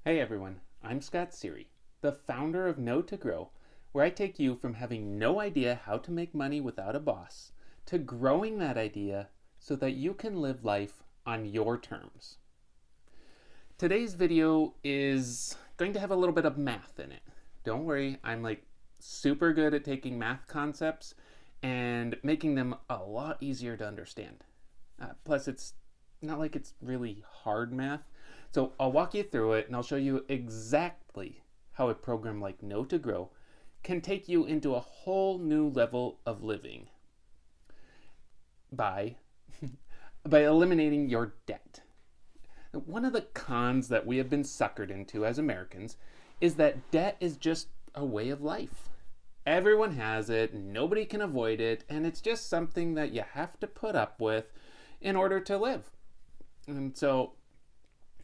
Hey everyone, I'm Scott Sery, the founder of Know to Grow, where I take you from having no idea how to make money without a boss to growing that idea so that you can live life on your terms. Today's video is going to have a little bit of math in it. Don't worry, I'm super good at taking math concepts and making them a lot easier to understand. Plus, it's not like it's really hard math. So I'll walk you through it and I'll show you exactly how a program like Know to Grow can take you into a whole new level of living by, by eliminating your debt. One of the cons that we have been suckered into as Americans is that debt is just a way of life. Everyone has it, nobody can avoid it, and it's just something that you have to put up with in order to live. And so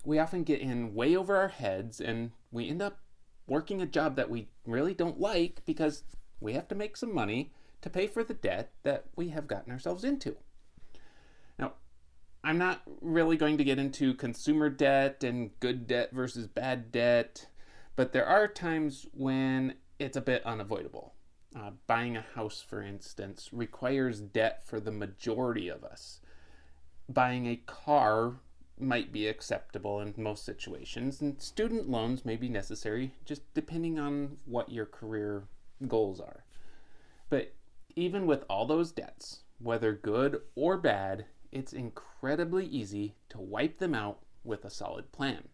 we often get in way over our heads and we end up working a job that we really don't like because we have to make some money to pay for the debt that we have gotten ourselves into. Now, I'm not really going to get into consumer debt and good debt versus bad debt, but there are times when it's a bit unavoidable. Buying a house, for instance, requires debt for the majority of us. Buying a car might be acceptable in most situations, and student loans may be necessary just depending on what your career goals are. But even with all those debts, whether good or bad, it's incredibly easy to wipe them out with a solid plan.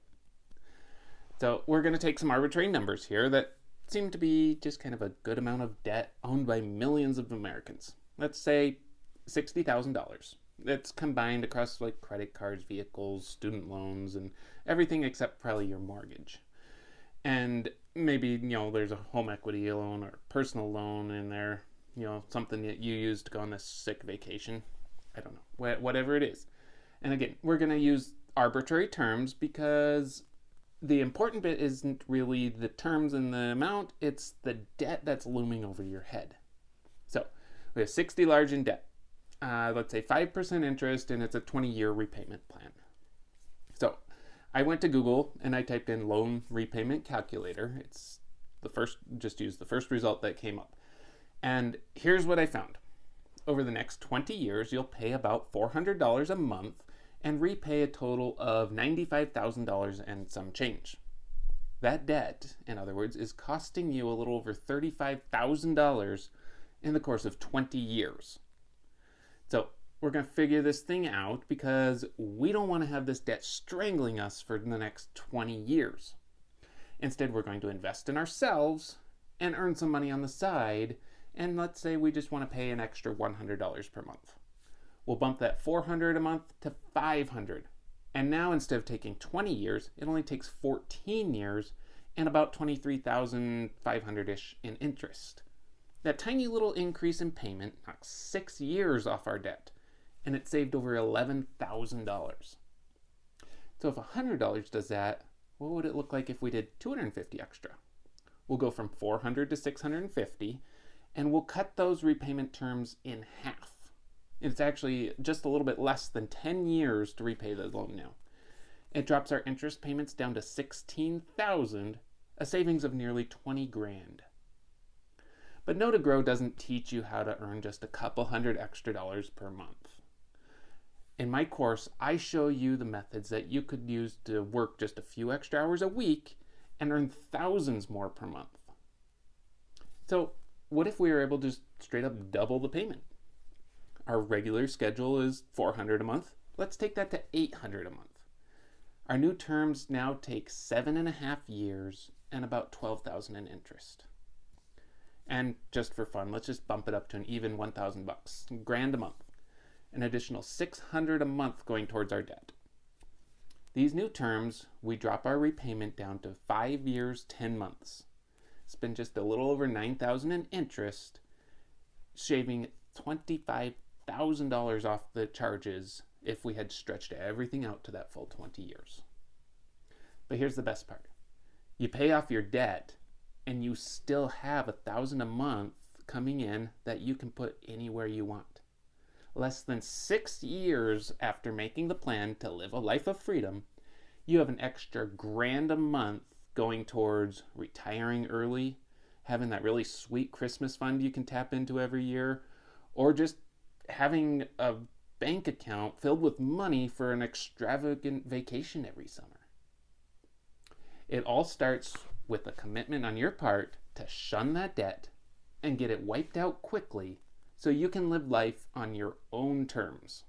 So we're going to take some arbitrary numbers here that seem to be just kind of a good amount of debt owned by millions of Americans. Let's say $60,000. It's combined across credit cards, vehicles, student loans, and everything except probably your mortgage. And maybe, there's a home equity loan or personal loan in there, something that you use to go on this sick vacation. I don't know, whatever it is. And again, we're going to use arbitrary terms because the important bit isn't really the terms and the amount, it's the debt that's looming over your head. So we have 60 large in debt. Let's say 5% interest, and it's a 20-year repayment plan. So I went to Google and I typed in loan repayment calculator. Just use the first result that came up. And here's what I found. Over the next 20 years, you'll pay about $400 a month and repay a total of $95,000 and some change. That debt, in other words, is costing you a little over $35,000 in the course of 20 years. So we're going to figure this thing out because we don't want to have this debt strangling us for the next 20 years. Instead, we're going to invest in ourselves and earn some money on the side. And let's say we just want to pay an extra $100 per month. We'll bump that $400 a month to $500. And now instead of taking 20 years, it only takes 14 years and about $23,500-ish in interest. That tiny little increase in payment knocks 6 years off our debt, and it saved over $11,000. So if $100 does that, what would it look like if we did $250 extra? We'll go from $400 to $650, and we'll cut those repayment terms in half. It's actually just a little bit less than 10 years to repay the loan now. It drops our interest payments down to $16,000, a savings of nearly $20,000. But Know to Grow doesn't teach you how to earn just a couple hundred extra dollars per month. In my course, I show you the methods that you could use to work just a few extra hours a week and earn thousands more per month. So what if we were able to just straight up double the payment? Our regular schedule is $400 a month. Let's take that to $800 a month. Our new terms now take 7.5 years and about $12,000 in interest. And just for fun, let's just bump it up to an even $1,000, $1,000 a month. An additional $600 a month going towards our debt. These new terms, we drop our repayment down to 5 years, 10 months. Spend just a little over $9,000 in interest, shaving $25,000 off the charges if we had stretched everything out to that full 20 years. But here's the best part. You pay off your debt and you still have $1,000 a month coming in that you can put anywhere you want. Less than 6 years after making the plan to live a life of freedom, You have an extra grand a month going towards retiring early, having that really sweet Christmas fund you can tap into every year, or just having a bank account filled with money for an extravagant vacation every summer. It all starts with a commitment on your part to shun that debt and get it wiped out quickly so you can live life on your own terms.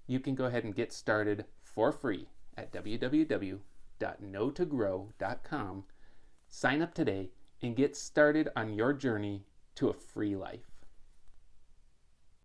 You can go ahead and get started for free at www.knowtogrow.com. Sign up today and get started on your journey to a free life.